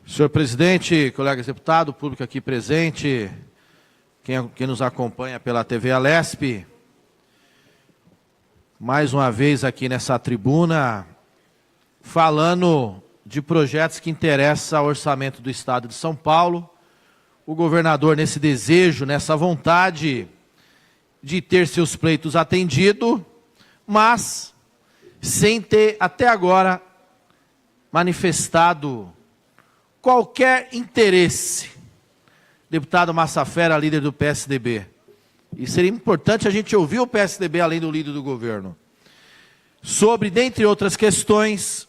Senhor presidente, colegas deputados, público aqui presente, quem nos acompanha pela TV Alesp, mais uma vez aqui nessa tribuna, falando de projetos que interessam ao orçamento do Estado de São Paulo, o governador nesse desejo, nessa vontade de ter seus pleitos atendidos, mas sem ter até agora manifestado qualquer interesse. Deputado Massafera, líder do PSDB. E seria importante a gente ouvir o PSDB, além do líder do governo, sobre, dentre outras questões,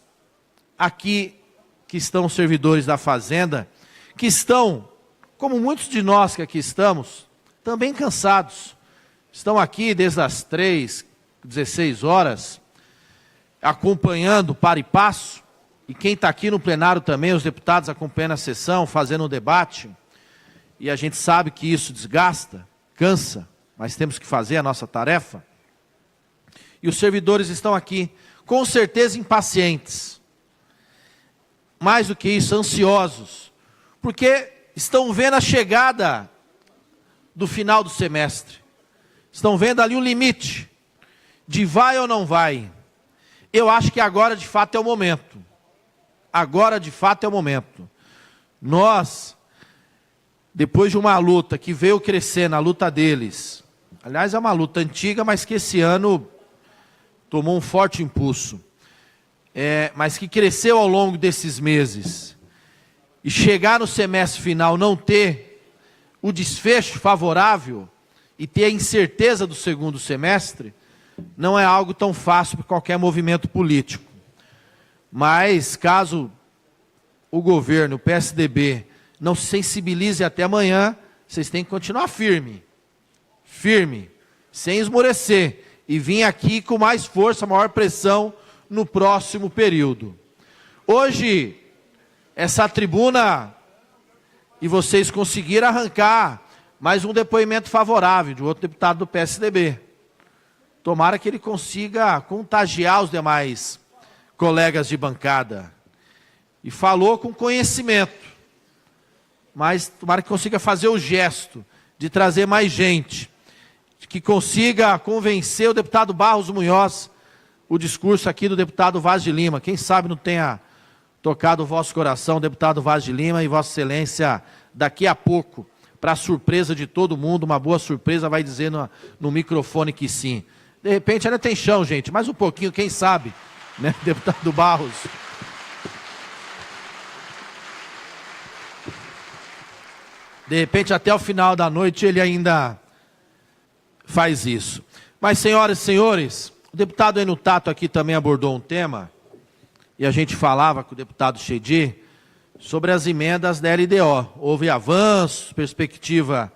aqui que estão os servidores da Fazenda, que estão, como muitos de nós que aqui estamos, também cansados. Estão aqui desde as 16 horas, acompanhando para e passo, e quem está aqui no plenário também, os deputados acompanhando a sessão, fazendo um debate, e a gente sabe que isso desgasta, cansa, mas temos que fazer a nossa tarefa. E os servidores estão aqui, com certeza impacientes, mais do que isso, ansiosos, porque estão vendo a chegada do final do semestre, estão vendo ali o limite, de vai ou não vai. Eu acho que agora de fato é o momento. Agora, de fato, é o momento. Nós, depois de uma luta que veio crescendo, a luta deles, aliás, é uma luta antiga, mas que esse ano tomou um forte impulso, mas que cresceu ao longo desses meses, e chegar no semestre final, não ter o desfecho favorável, e ter a incerteza do segundo semestre, não é algo tão fácil para qualquer movimento político. Mas, caso o governo, o PSDB, não se sensibilize até amanhã, vocês têm que continuar firme, sem esmorecer, e vir aqui com mais força, maior pressão no próximo período. Hoje, essa tribuna, e vocês conseguiram arrancar mais um depoimento favorável de outro deputado do PSDB. Tomara que ele consiga contagiar os demais colegas de bancada, e falou com conhecimento, mas tomara que consiga fazer o gesto de trazer mais gente, que consiga convencer o deputado Barros Munhoz, o discurso aqui do deputado Vaz de Lima. Quem sabe não tenha tocado o vosso coração, deputado Vaz de Lima, e Vossa Excelência, daqui a pouco, para surpresa de todo mundo, uma boa surpresa, vai dizer no microfone que sim. De repente ainda tem chão, gente, mais um pouquinho, quem sabe, né, deputado Barros? De repente, até o final da noite, ele ainda faz isso. Mas, senhoras e senhores, o deputado Enutato aqui também abordou um tema, e a gente falava com o deputado Chedi sobre as emendas da LDO. Houve avanço, perspectiva,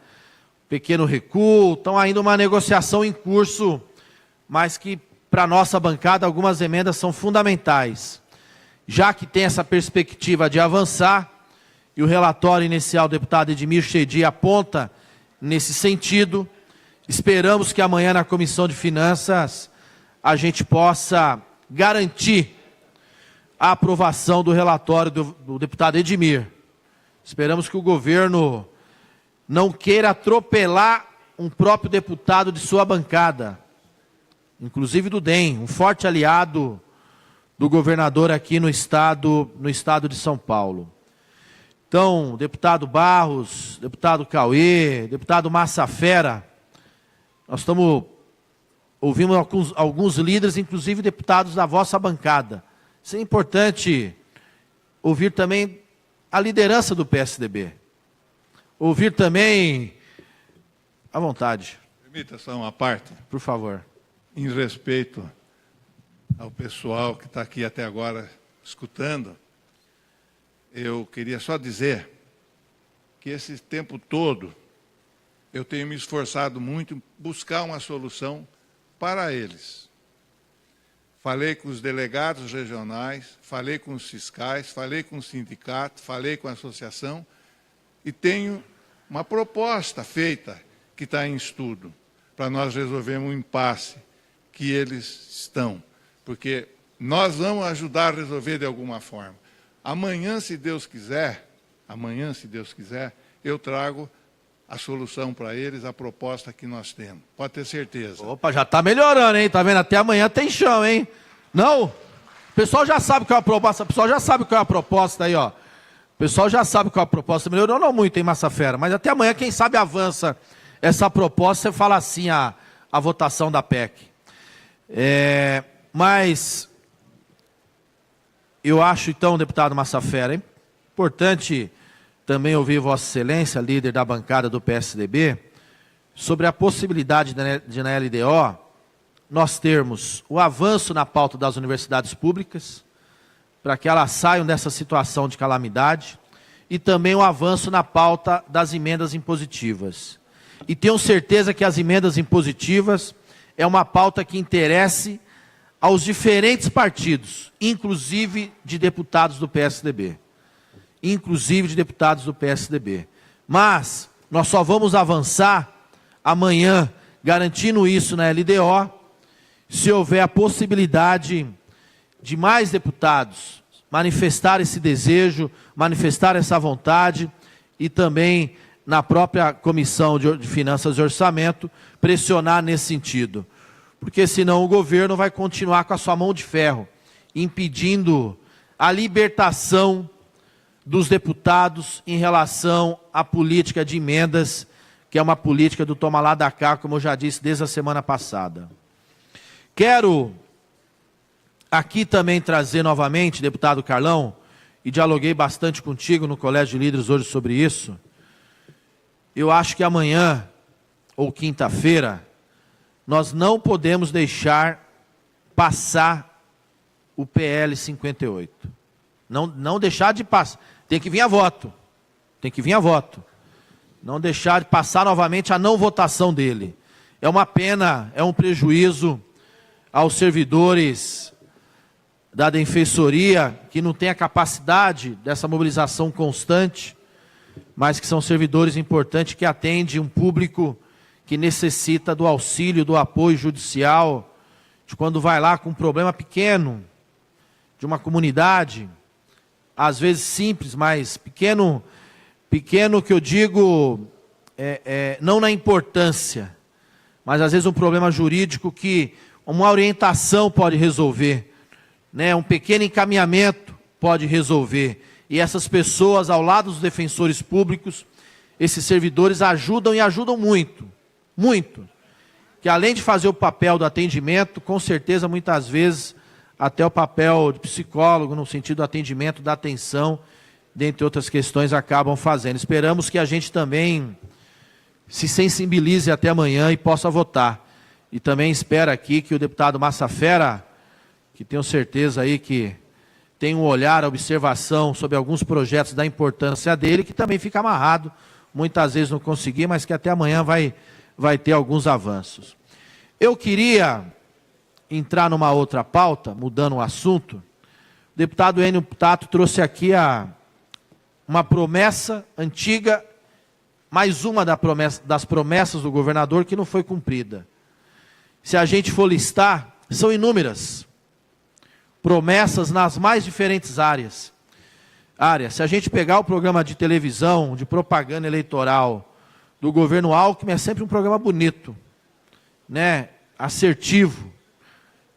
pequeno recuo, então ainda uma negociação em curso, mas que, para a nossa bancada, algumas emendas são fundamentais, já que tem essa perspectiva de avançar, e o relatório inicial do deputado Edmir Chedi aponta nesse sentido. Esperamos que amanhã na Comissão de Finanças a gente possa garantir a aprovação do relatório do deputado Edmir. Esperamos que o governo não queira atropelar um próprio deputado de sua bancada, inclusive do DEM, um forte aliado do governador aqui no estado de São Paulo. Então, deputado Barros, deputado Cauê, deputado Massafera, nós estamos ouvindo alguns líderes, inclusive deputados da vossa bancada. Isso é importante ouvir também a liderança do PSDB. Ouvir também, à vontade. Permita só uma parte. Por favor. Em respeito ao pessoal que está aqui até agora escutando, eu queria só dizer que esse tempo todo eu tenho me esforçado muito em buscar uma solução para eles. Falei com os delegados regionais, falei com os fiscais, falei com o sindicato, falei com a associação e tenho uma proposta feita que está em estudo para nós resolvermos um impasse que eles estão, porque nós vamos ajudar a resolver de alguma forma. Amanhã, se Deus quiser, amanhã, se Deus quiser, eu trago a solução para eles, a proposta que nós temos. Pode ter certeza. Opa, já está melhorando, hein? Tá vendo? Até amanhã tem chão, hein? Não? O pessoal já sabe qual é a proposta. O pessoal já sabe qual é a proposta aí, ó. O pessoal já sabe qual é a proposta. Melhorou não muito, hein, Massafera? Mas até amanhã, quem sabe, avança essa proposta. Você fala assim a votação da PEC. Mas eu acho, então, deputado Massafera, importante também ouvir Vossa Excelência, líder da bancada do PSDB, sobre a possibilidade de na LDO nós termos o avanço na pauta das universidades públicas, para que elas saiam dessa situação de calamidade, e também o avanço na pauta das emendas impositivas. E tenho certeza que as emendas impositivas é uma pauta que interesse aos diferentes partidos, inclusive de deputados do PSDB. Mas nós só vamos avançar amanhã, garantindo isso na LDO, se houver a possibilidade de mais deputados manifestar esse desejo, manifestar essa vontade, e também na própria Comissão de Finanças e Orçamento, pressionar nesse sentido. Porque senão o governo vai continuar com a sua mão de ferro, impedindo a libertação dos deputados em relação à política de emendas, que é uma política do toma lá da cá, como eu já disse desde a semana passada. Quero aqui também trazer novamente, deputado Carlão, e dialoguei bastante contigo no Colégio de Líderes hoje sobre isso. Eu acho que amanhã, ou quinta-feira, nós não podemos deixar passar o PL 58. Não deixar de passar. Tem que vir a voto. Não deixar de passar novamente a não votação dele. É uma pena, é um prejuízo aos servidores da Defensoria, que não tem a capacidade dessa mobilização constante, mas que são servidores importantes que atendem um público que necessita do auxílio, do apoio judicial, de quando vai lá com um problema pequeno, de uma comunidade, às vezes simples, mas pequeno que eu digo, não na importância, mas às vezes um problema jurídico que uma orientação pode resolver, né? Um pequeno encaminhamento pode resolver. E essas pessoas, ao lado dos defensores públicos, esses servidores ajudam e ajudam muito, muito. Que além de fazer o papel do atendimento, com certeza, muitas vezes, até o papel de psicólogo, no sentido do atendimento, da atenção, dentre outras questões, acabam fazendo. Esperamos que a gente também se sensibilize até amanhã e possa votar. E também espero aqui que o deputado Massafera, que tenho certeza aí que tem um olhar, observação sobre alguns projetos da importância dele, que também fica amarrado, muitas vezes não consegui, mas que até amanhã vai ter alguns avanços. Eu queria entrar numa outra pauta, mudando o assunto. O deputado Enio Tato trouxe aqui uma promessa antiga, mais uma das promessas do governador que não foi cumprida. Se a gente for listar, são inúmeras promessas nas mais diferentes áreas. Se a gente pegar o programa de televisão, de propaganda eleitoral do governo Alckmin, é sempre um programa bonito, né? Assertivo,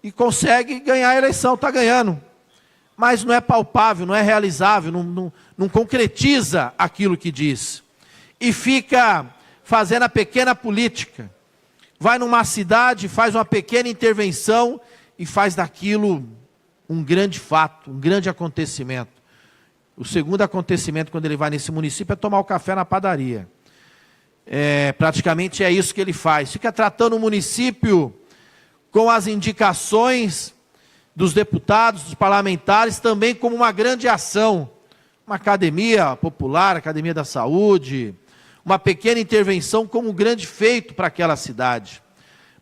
e consegue ganhar a eleição, está ganhando. Mas não é palpável, não é realizável, não concretiza aquilo que diz. E fica fazendo a pequena política. Vai numa cidade, faz uma pequena intervenção e faz daquilo um grande fato, um grande acontecimento. O segundo acontecimento, quando ele vai nesse município, é tomar o café na padaria. Praticamente é isso que ele faz. Fica tratando o município com as indicações dos deputados, dos parlamentares, também como uma grande ação. Uma academia popular, academia da saúde, uma pequena intervenção como um grande feito para aquela cidade.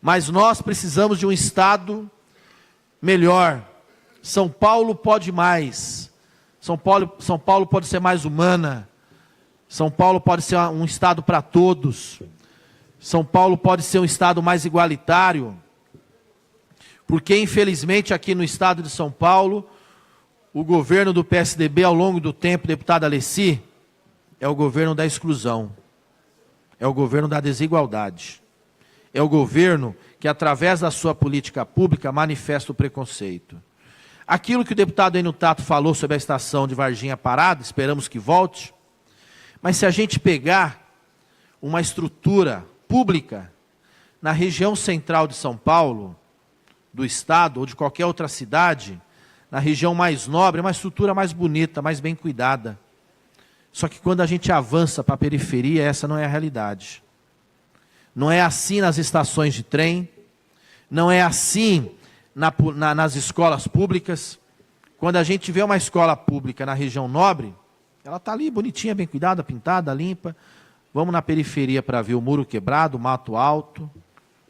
Mas nós precisamos de um Estado melhor. São Paulo pode mais. São Paulo pode ser mais humana. São Paulo pode ser um Estado para todos. São Paulo pode ser um Estado mais igualitário. Porque, infelizmente, aqui no Estado de São Paulo, o governo do PSDB, ao longo do tempo, deputada Alessi, é o governo da exclusão, é o governo da desigualdade, é o governo que, através da sua política pública, manifesta o preconceito. Aquilo que o deputado Enio Tato falou sobre a estação de Varginha parada, esperamos que volte, mas se a gente pegar uma estrutura pública na região central de São Paulo, do estado ou de qualquer outra cidade, na região mais nobre, é uma estrutura mais bonita, mais bem cuidada. Só que quando a gente avança para a periferia, essa não é a realidade. Não é assim nas estações de trem, não é assim nas escolas públicas. Quando a gente vê uma escola pública na região nobre, ela está ali bonitinha, bem cuidada, pintada, limpa. Vamos na periferia para ver o muro quebrado, o mato alto,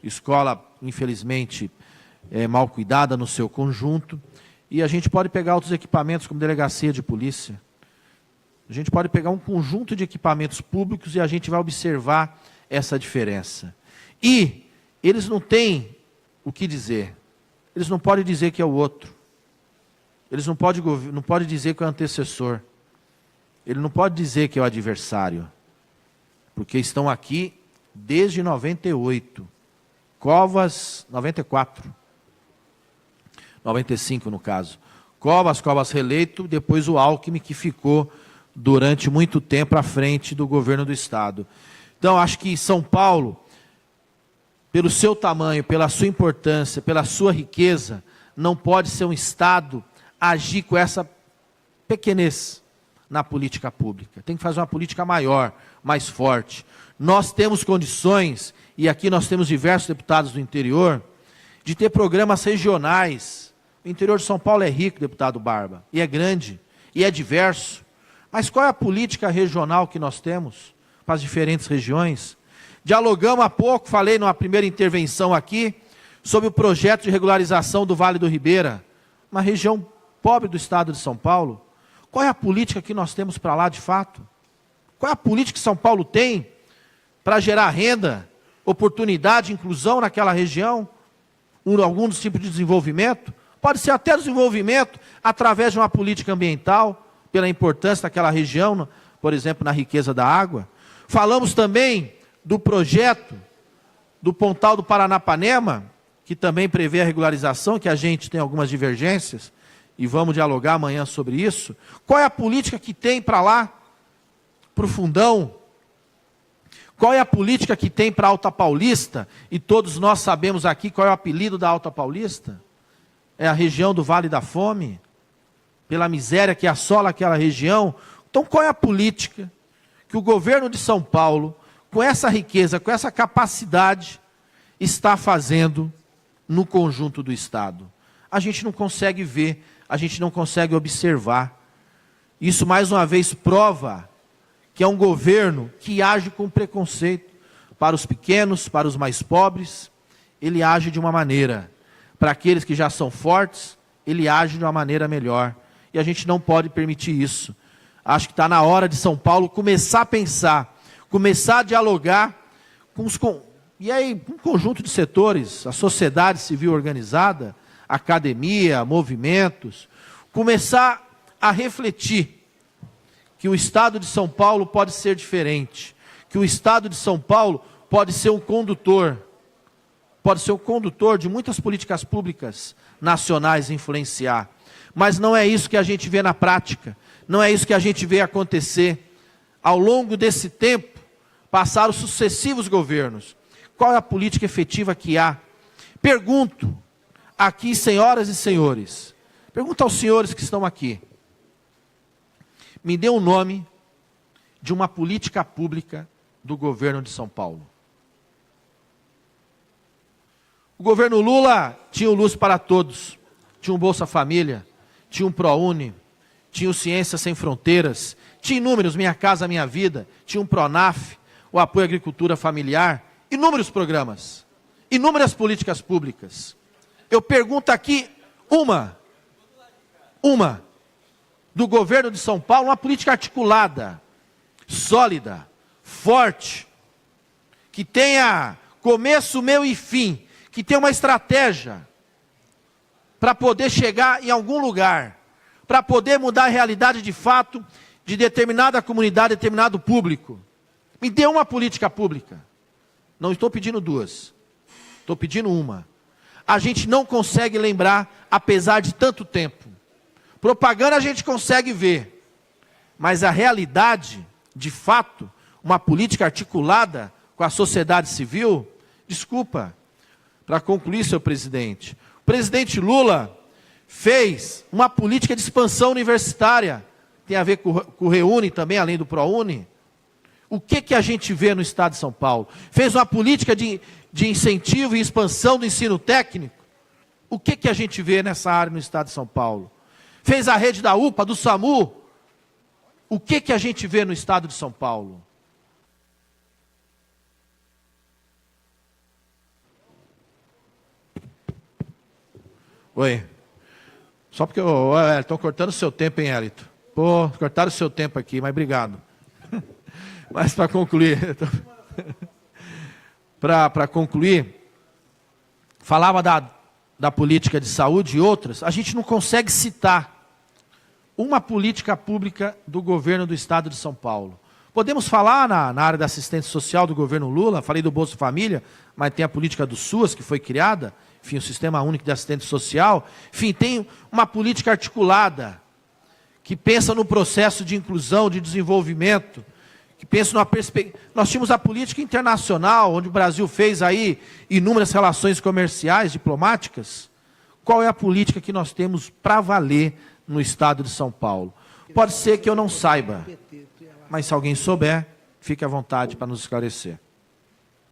escola, infelizmente, mal cuidada no seu conjunto. E a gente pode pegar outros equipamentos, como delegacia de polícia. A gente pode pegar um conjunto de equipamentos públicos e a gente vai observar essa diferença. E eles não têm o que dizer. Eles não podem dizer que é o outro. Eles não podem dizer que é o antecessor. Ele não pode dizer que é o adversário. Porque estão aqui desde 98. Covas, 94. 95 no caso. Covas reeleito, depois o Alckmin, que ficou durante muito tempo à frente do governo do estado. Então, acho que São Paulo, pelo seu tamanho, pela sua importância, pela sua riqueza, não pode ser um estado a agir com essa pequenez na política pública. Tem que fazer uma política maior, mais forte. Nós temos condições, e aqui nós temos diversos deputados do interior, de ter programas regionais. O interior de São Paulo é rico, deputado Barba, e é grande, e é diverso. Mas qual é a política regional que nós temos para as diferentes regiões? Dialogamos há pouco, falei numa primeira intervenção aqui, sobre o projeto de regularização do Vale do Ribeira, uma região pobre do estado de São Paulo. Qual é a política que nós temos para lá de fato? Qual é a política que São Paulo tem para gerar renda, oportunidade, inclusão naquela região? Algum dos tipos de desenvolvimento? Pode ser até desenvolvimento através de uma política ambiental, pela importância daquela região, por exemplo, na riqueza da água. Falamos também do projeto do Pontal do Paranapanema, que também prevê a regularização, que a gente tem algumas divergências, e vamos dialogar amanhã sobre isso. Qual é a política que tem para lá, para o Fundão? Qual é a política que tem para a Alta Paulista? E todos nós sabemos aqui qual é o apelido da Alta Paulista. É a região do Vale da Fome, pela miséria que assola aquela região. Então, qual é a política que o governo de São Paulo, com essa riqueza, com essa capacidade, está fazendo no conjunto do estado? A gente não consegue ver, a gente não consegue observar. Isso, mais uma vez, prova que é um governo que age com preconceito para os pequenos, para os mais pobres. Ele age de uma maneira. Para aqueles que já são fortes, ele age de uma maneira melhor. E a gente não pode permitir isso. Acho que está na hora de São Paulo começar a pensar, começar a dialogar com e aí, um conjunto de setores, a sociedade civil organizada, academia, movimentos, começar a refletir que o estado de São Paulo pode ser diferente, que o estado de São Paulo pode ser um condutor de muitas políticas públicas nacionais influenciar. Mas não é isso que a gente vê na prática, não é isso que a gente vê acontecer. Ao longo desse tempo, passaram sucessivos governos. Qual é a política efetiva que há? Pergunto aqui, senhoras e senhores, pergunto aos senhores que estão aqui, me dê um nome de uma política pública do governo de São Paulo. O governo Lula tinha o Luz para Todos, tinha o Bolsa Família, tinha o ProUni, tinha o Ciência Sem Fronteiras, tinha inúmeros, Minha Casa Minha Vida, tinha o Pronaf, o Apoio à Agricultura Familiar, inúmeros programas, inúmeras políticas públicas. Eu pergunto aqui uma do governo de São Paulo, uma política articulada, sólida, forte, que tenha começo, meio e fim, que tenha uma estratégia para poder chegar em algum lugar, para poder mudar a realidade de fato de determinada comunidade, determinado público. Me dê uma política pública. Não estou pedindo duas. Estou pedindo uma. A gente não consegue lembrar, apesar de tanto tempo. Propaganda a gente consegue ver. Mas a realidade, de fato, uma política articulada com a sociedade civil, desculpa, para concluir, senhor presidente, o presidente Lula fez uma política de expansão universitária, tem a ver com o Reúne também, além do ProUni. O que a gente vê no estado de São Paulo? Fez uma política de incentivo e expansão do ensino técnico. O que a gente vê nessa área no estado de São Paulo? Fez a rede da UPA, do SAMU. O que a gente vê no estado de São Paulo? Oi. Só porque estão cortando o seu tempo, hein, Hélito? Pô, cortaram o seu tempo aqui, mas obrigado. Mas para concluir, para concluir, falava da política de saúde e outras, a gente não consegue citar uma política pública do governo do estado de São Paulo. Podemos falar na área da assistência social do governo Lula, falei do Bolsa Família, mas tem a política do SUAS que foi criada, enfim, o Sistema Único de Assistência Social, enfim, tem uma política articulada, que pensa no processo de inclusão, de desenvolvimento, que pensa numa perspectiva. Nós tínhamos a política internacional, onde o Brasil fez aí inúmeras relações comerciais, diplomáticas. Qual é a política que nós temos para valer no estado de São Paulo? Pode ser que eu não saiba, mas se alguém souber, fique à vontade para nos esclarecer.